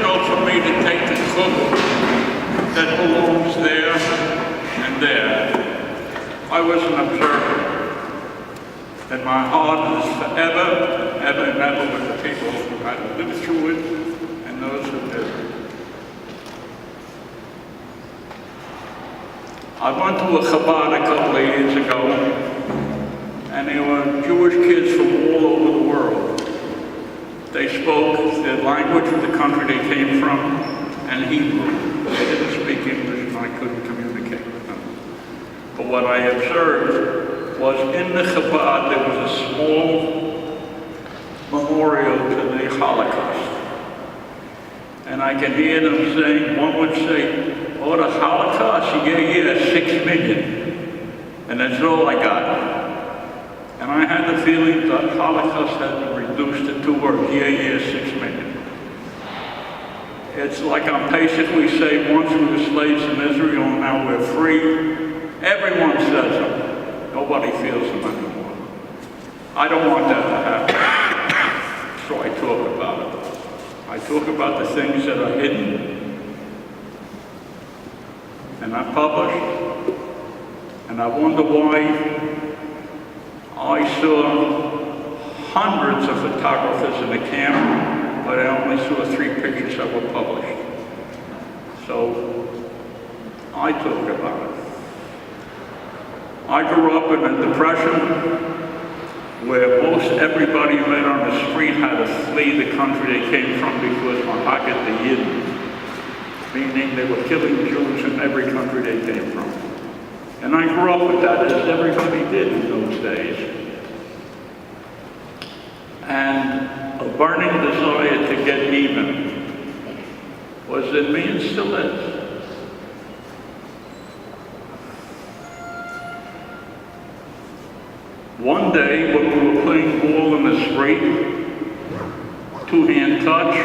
difficult for me to take the cook that belongs there and there. I was an observer, and my heart is forever, ever and ever with the people who had lived through it and those who did. I went to a Chabad a couple of years ago, and there were Jewish kids from all over the world. They spoke the language of the country they came from and Hebrew. They didn't speak English, and I couldn't communicate with them. But what I observed was in the Chabad there was a small memorial to the Holocaust. And I can hear them saying, one would say, "Oh, the Holocaust, yeah, 6 million. And that's all I got. And I had the feeling that Holocaust had been reduced to 2 words, yeah, 6 million. It's like on Pesach we say, once we were slaves in Israel, now we're free. Everyone says them. Nobody feels them anymore. I don't want that to happen. So I talk about it. I talk about the things that are hidden and not published. And I wonder why I saw hundreds of photographers in the camp, but I only saw 3 pictures that were published. So I talk about it. I grew up in a depression where most everybody you met on the street had to flee the country they came from because Mahakat the Yidden, meaning they were killing Jews in every country they came from. And I grew up with that, as everybody did in those days. And a burning desire to get even was in me and still is. One day when we were playing ball in the street, 2-hand touch,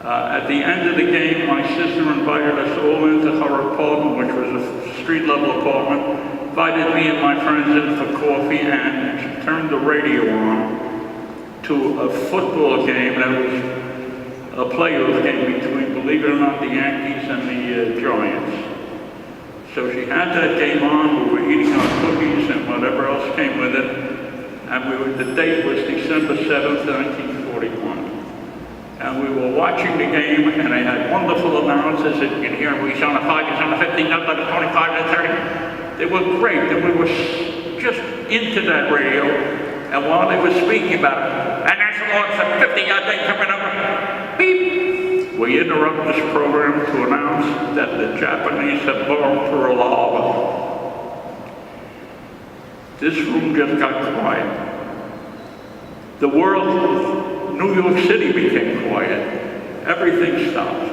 at the end of the game, my sister invited us all into her apartment, which was a street-level apartment, invited me and my friends in for coffee, and she turned the radio on to a football game that was a playoff game between, believe it or not, the Yankees and the Giants. So she had that game on, we were eating our cookies and whatever else came with it, and the date was December 7th, 1941. And we were watching the game, and they had wonderful announcers that you can hear, he's on a 5, he's on a 15, up on a 25, and a 30. They were great, and we were just into that radio, and while they were speaking about it, and that's the 50-yard day coming up, beep! We interrupt this program to announce that the Japanese have bombed Pearl Harbor. This room just got quiet. The world, New York City became quiet. Everything stopped.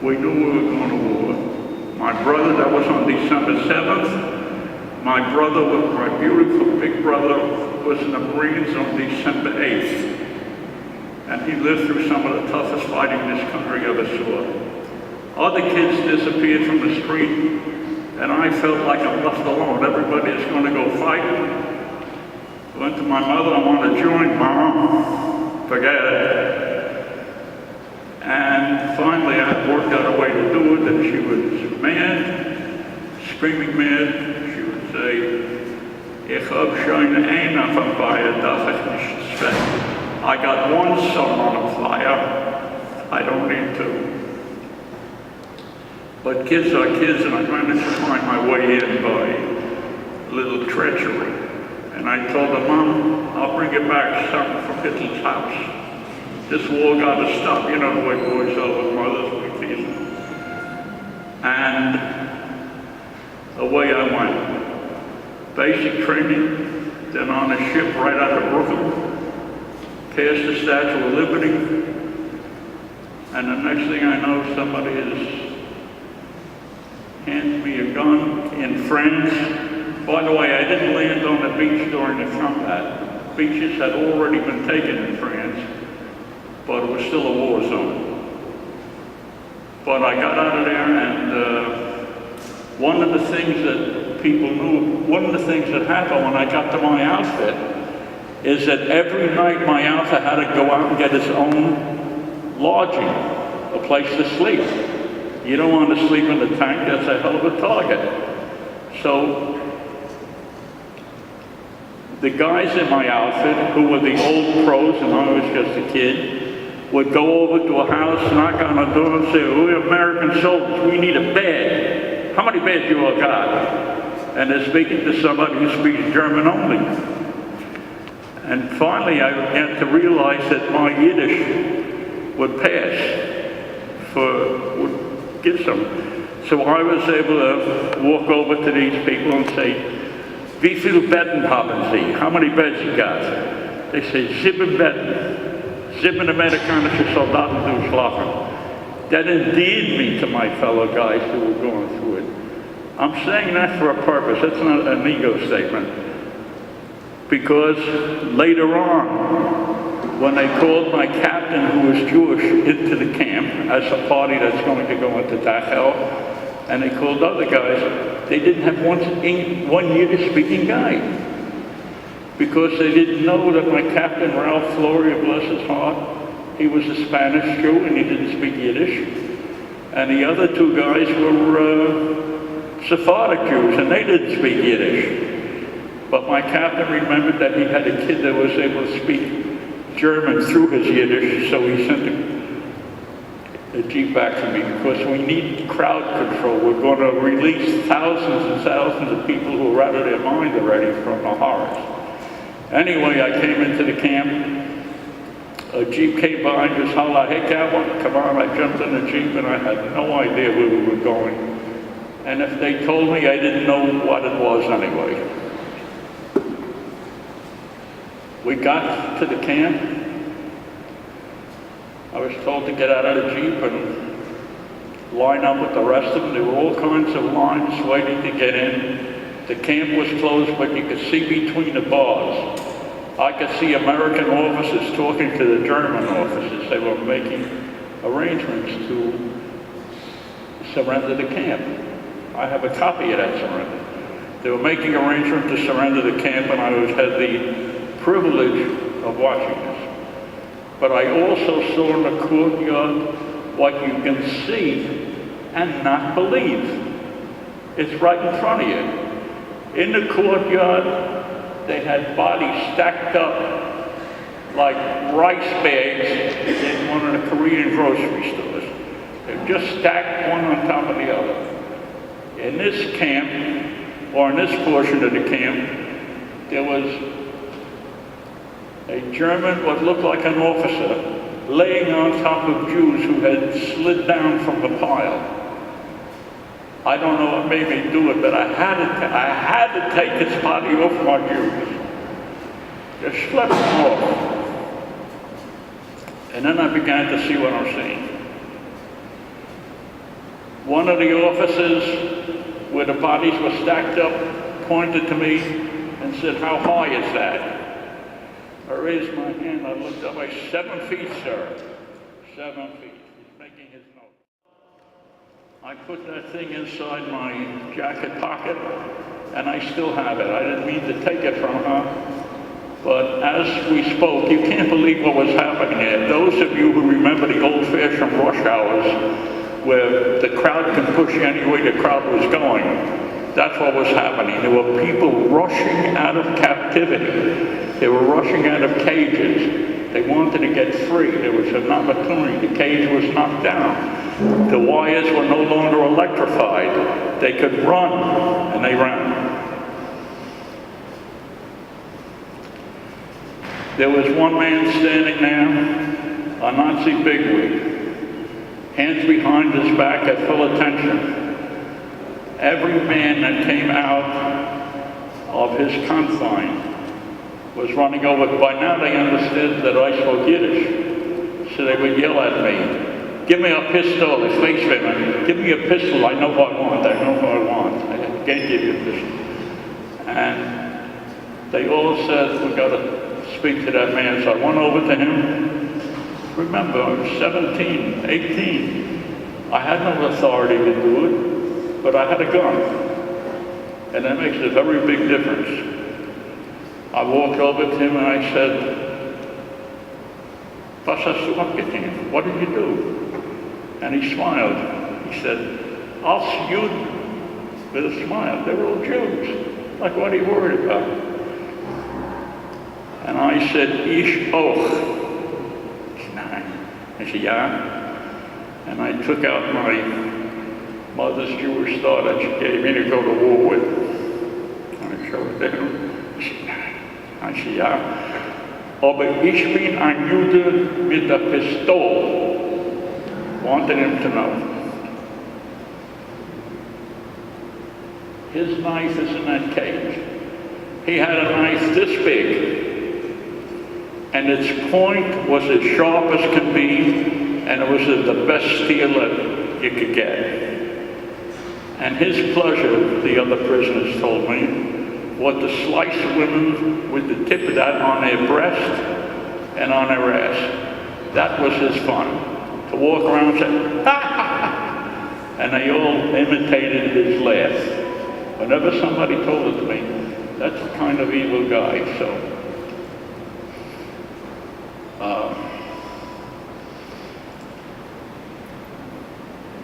We knew we were going to war. My brother, that was on December 7th. My brother, my beautiful big brother, was in the Marines on December 8th. And he lived through some of the toughest fighting this country ever saw. Other kids disappeared from the street, and I felt like I'm left alone. Everybody is going to go fight. Went to my mother, I want to join, Mom. Forget it. And finally I worked out a way to do it, and she was mad, screaming mad. She would say, Ich hab schon einen auf dem Feuer, darf ich nicht schwächen. I got one son on a fire, I don't need 2. But kids are kids, and I managed to find my way in by a little treachery. And I told her, Mom, I'll bring you back something from Hitler's house. This war got to stop. You know the way boys are with mothers, we tease them. And away I went. Basic training, then on a ship right out of Brooklyn. Cast the Statue of Liberty, and the next thing I know, somebody has handed me a gun in France. By the way, I didn't land on the beach during the combat. Beaches had already been taken in France, but it was still a war zone. But I got out of there, and one of the things that people knew, one of the things that happened when I got to my outfit, is that every night my outfit had to go out and get its own lodging, a place to sleep. You don't want to sleep in the tank, that's a hell of a target. So the guys in my outfit, who were the old pros and I was just a kid, would go over to a house, knock on the door and say, "We're American soldiers, we need a bed. How many beds you all got?" And they're speaking to somebody who speaks German only. And finally I began to realize that my Yiddish would pass, would get some. So I was able to walk over to these people and say, "Wie viele Betten haben Sie? How many beds you got?" They say, "7 Betten. 7 amerikanische Soldaten durchschlafen." That endeared me to my fellow guys who were going through it. I'm saying that for a purpose. That's not an ego statement. Because later on, when they called my captain, who was Jewish, into the camp as a party that's going to go into Dachau, and they called other guys, they didn't have one Yiddish-speaking guy. Because they didn't know that my captain, Ralph Floria, bless his heart, he was a Spanish Jew and he didn't speak Yiddish. And the other 2 guys were Sephardic Jews and they didn't speak Yiddish. But my captain remembered that he had a kid that was able to speak German through his Yiddish, so he sent a jeep back to me because we need crowd control. We're going to release thousands and thousands of people who are out of their mind already from the horrors. Anyway, I came into the camp. A jeep came by and just hollered, "Hey, Kaplan, come on." I jumped in the jeep and I had no idea where we were going. And if they told me, I didn't know what it was anyway. We got to the camp. I was told to get out of the jeep and line up with the rest of them. There were all kinds of lines waiting to get in. The camp was closed, but you could see between the bars. I could see American officers talking to the German officers. They were making arrangements to surrender the camp. I have a copy of that surrender. They were making arrangements to surrender the camp, and I had the privilege of watching this. But I also saw in the courtyard what you can see and not believe. It's right in front of you. In the courtyard, they had bodies stacked up like rice bags in one of the Korean grocery stores. They're just stacked one on top of the other. In this camp, or in this portion of the camp, there was a German, what looked like an officer, laying on top of Jews who had slid down from the pile. I don't know what made me do it, but I had to take his body off my Jews. Just flip them off. And then I began to see what I'm seeing. One of the officers, where the bodies were stacked up, pointed to me and said, "How high is that?" I raised my hand, I looked up, 7 feet, sir. 7 feet. He's making his note. I put that thing inside my jacket pocket, and I still have it. I didn't mean to take it from her, but as we spoke, you can't believe what was happening there. Those of you who remember the old-fashioned rush hours, where the crowd can push you any way the crowd was going, that's what was happening. There were people rushing out of captivity. They were rushing out of cages. They wanted to get free. There was an opportunity. The cage was knocked down. The wires were no longer electrified. They could run, and they ran. There was one man standing there, a Nazi bigwig, hands behind his back at full attention. Every man that came out of his confine was running over. By now they understood that I spoke Yiddish, so they would yell at me, "Give me a pistol, it's Reichswehrmann. Give me a pistol, I know what I want, I know what I want. I can't give you a pistol." And they all said, "We got to speak to that man." So I went over to him. Remember, I was 17, 18. I had no authority to do it, but I had a gun. And that makes a very big difference. I walked over to him and I said, what did you do? And he smiled. He said, I'll shoot with a smile. They're all Jews. Like, what are you worried about? And I said, Ish och. I said, yeah. And I took out my mother's Jewish star that she gave me to go to war with. And I showed it to him. I said, ja, aber ich bin ein Jude mit der Pistole. Wanted him to know. His knife is in that cage. He had a knife this big, and its point was as sharp as can be, and it was the best steel that you could get. And his pleasure, the other prisoners told me, was to slice women with the tip of that on their breast and on their ass. That was his fun. To walk around and say, ha ha ha, and they all imitated his laugh. Whenever somebody told it to me, that's the kind of evil guy, so.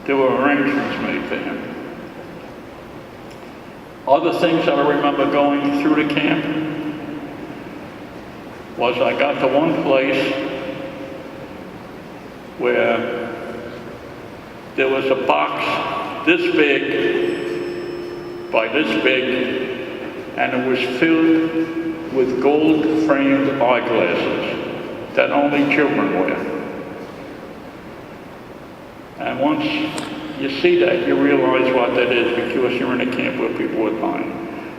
There were arrangements made for him. Other things that I remember going through the camp was I got to one place where there was a box this big by this big, and it was filled with gold-framed eyeglasses that only children wear. And once you see that, you realize what that is, because you're in a camp where people were dying.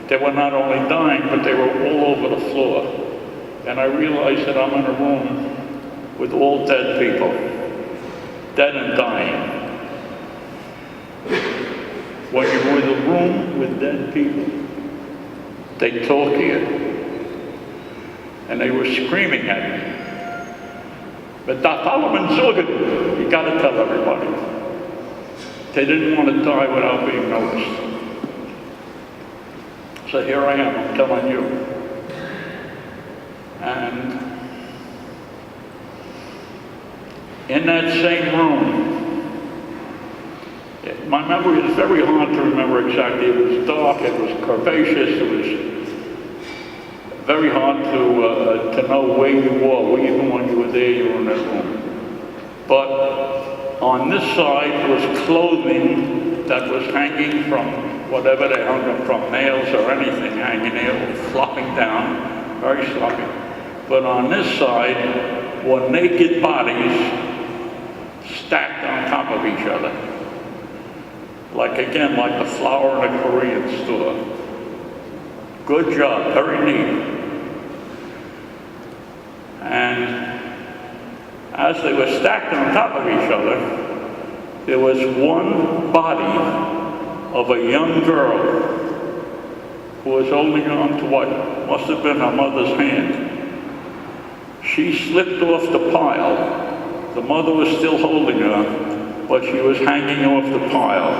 They were not only dying, but they were all over the floor. And I realized that I'm in a room with all dead people, dead and dying. When you're in a room with dead people, they talk to you. And they were screaming at me. But da Solomon Sorgen, you gotta tell everybody. They didn't want to die without being noticed. So here I am, I'm telling you. And in that same room, my memory is very hard to remember exactly. It was dark, it was curvaceous, it was very hard to know where you were. Even when you were there, you were in that room. But on this side was clothing that was hanging from whatever they hung them from, nails or anything hanging there, flopping down, very sloppy. But on this side were naked bodies stacked on top of each other. Like again, like the flower in a Korean store. Good job, very neat. And as they were stacked on top of each other, there was one body of a young girl who was holding on to what must have been her mother's hand. She slipped off the pile. The mother was still holding her, but she was hanging off the pile.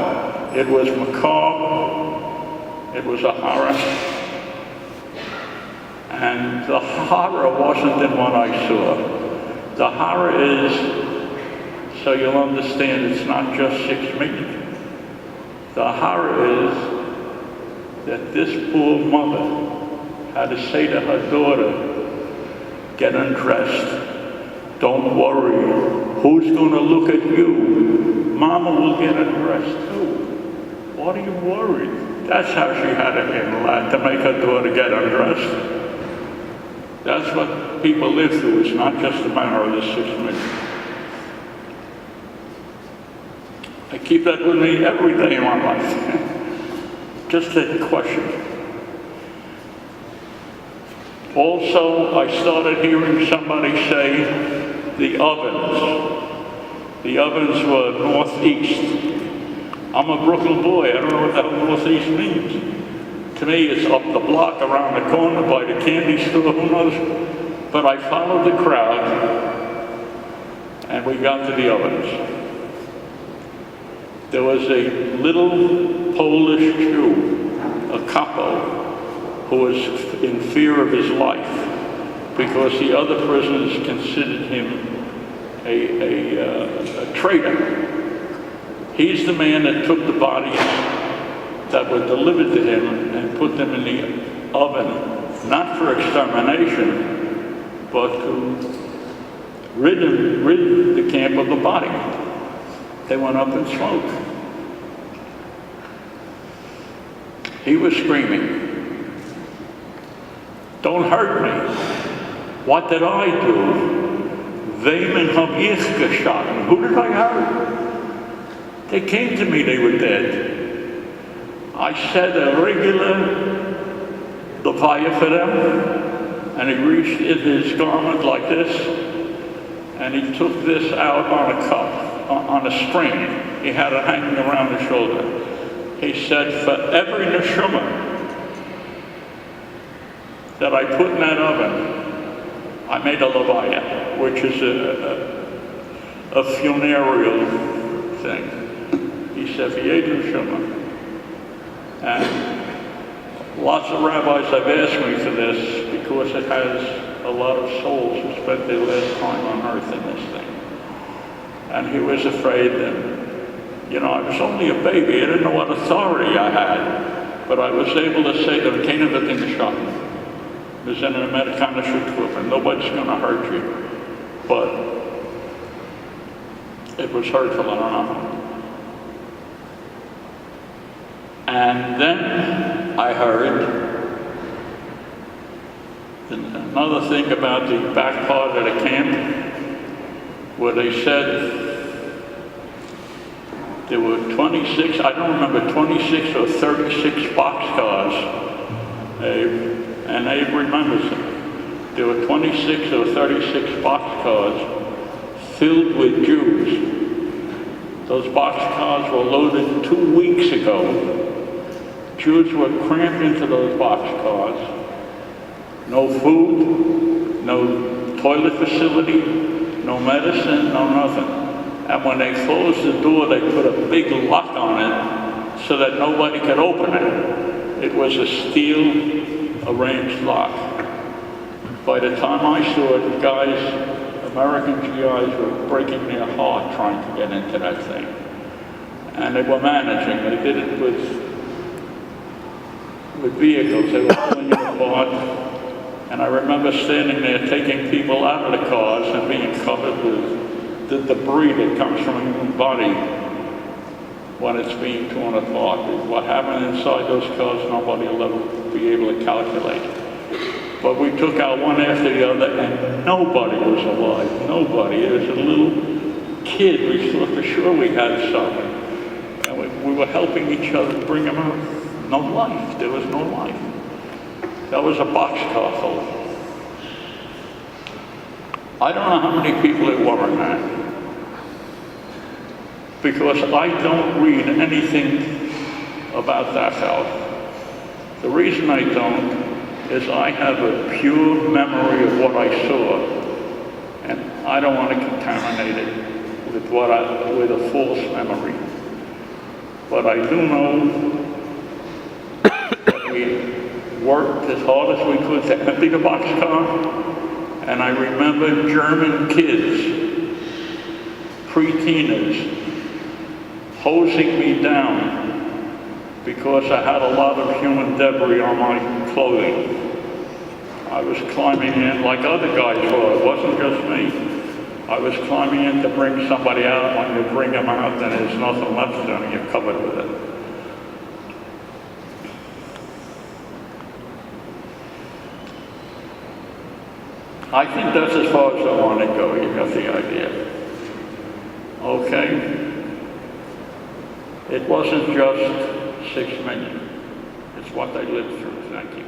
It was macabre. It was a horror. And the horror wasn't in what I saw. The horror is, so you'll understand, it's not just 6 meat. The horror is that this poor mother had to say to her daughter, get undressed. Don't worry. Who's going to look at you? Mama will get undressed too. What are you worried? That's how she had to handle that, to make her daughter get undressed. That's what people live through. It's not just a matter of the 6 minutes. I keep that with me every day in my life. Just a question. Also, I started hearing somebody say the ovens. The ovens were northeast. I'm a Brooklyn boy. I don't know what the hell northeast means. To me, it's up the block, around the corner, by the candy store, who knows? But I followed the crowd, and we got to the ovens. There was a little Polish Jew, a capo, who was in fear of his life because the other prisoners considered him a traitor. He's the man that took the bodies that were delivered to him and put them in the oven, not for extermination, but to rid the camp of the body. They went up in smoke. He was screaming, "Don't hurt me. What did I do? Wem hab ich geschossen? Who did I hurt? They came to me, they were dead." I said a regular levaya for them, and he reached in his garment like this, and he took this out on a cup, on a string. He had it hanging around his shoulder. He said, "For every neshama that I put in that oven, I made a levaya," which is a funereal thing. He said, "V'yed neshama." And lots of rabbis have asked me for this because it has a lot of souls who spent their last time on earth in this thing. And he was afraid that, you know, I was only a baby. I didn't know what authority I had. But I was able to say that keine wird in geschossen. Wir sind eine amerikanische Truppe. Nobody's going to hurt you. But it was hurtful, I don't know. And then I heard another thing about the back part of the camp, where they said there were 26, I don't remember, 26 or 36 boxcars, and Abe remembers them. There were 26 or 36 boxcars filled with Jews. Those boxcars were loaded 2 weeks ago. Jews were cramped into those boxcars. No food, no toilet facility, no medicine, no nothing. And when they closed the door, they put a big lock on it so that nobody could open it. It was a steel arranged lock. By the time I saw it, the guys, American GIs, were breaking their heart trying to get into that thing. And they were managing. They did it with vehicles. They were pulling it apart. And I remember standing there taking people out of the cars and being covered with the debris that comes from a human body when it's being torn apart. What happened inside those cars, nobody will ever be able to calculate. But we took out one after the other, and nobody was alive. Nobody. There was a little kid. We thought for sure we had something. And we were helping each other bring him out. No life. There was no life. That was a boxcar full. I don't know how many people it were in that. Because I don't read anything about Dachau. The reason I don't is I have a pure memory of what I saw, and I don't want to contaminate it with with a false memory. But I do know that we worked as hard as we could to empty the boxcar, and I remember German kids, pre-teeners, hosing me down because I had a lot of human debris on my clothing. I was climbing in like other guys were. It wasn't just me. I was climbing in to bring somebody out. When you bring them out, then there's nothing left of them, and you're covered with it. I think that's as far as I want to go. You got the idea. Okay? It wasn't just 6 million. It's what they lived through. Thank you.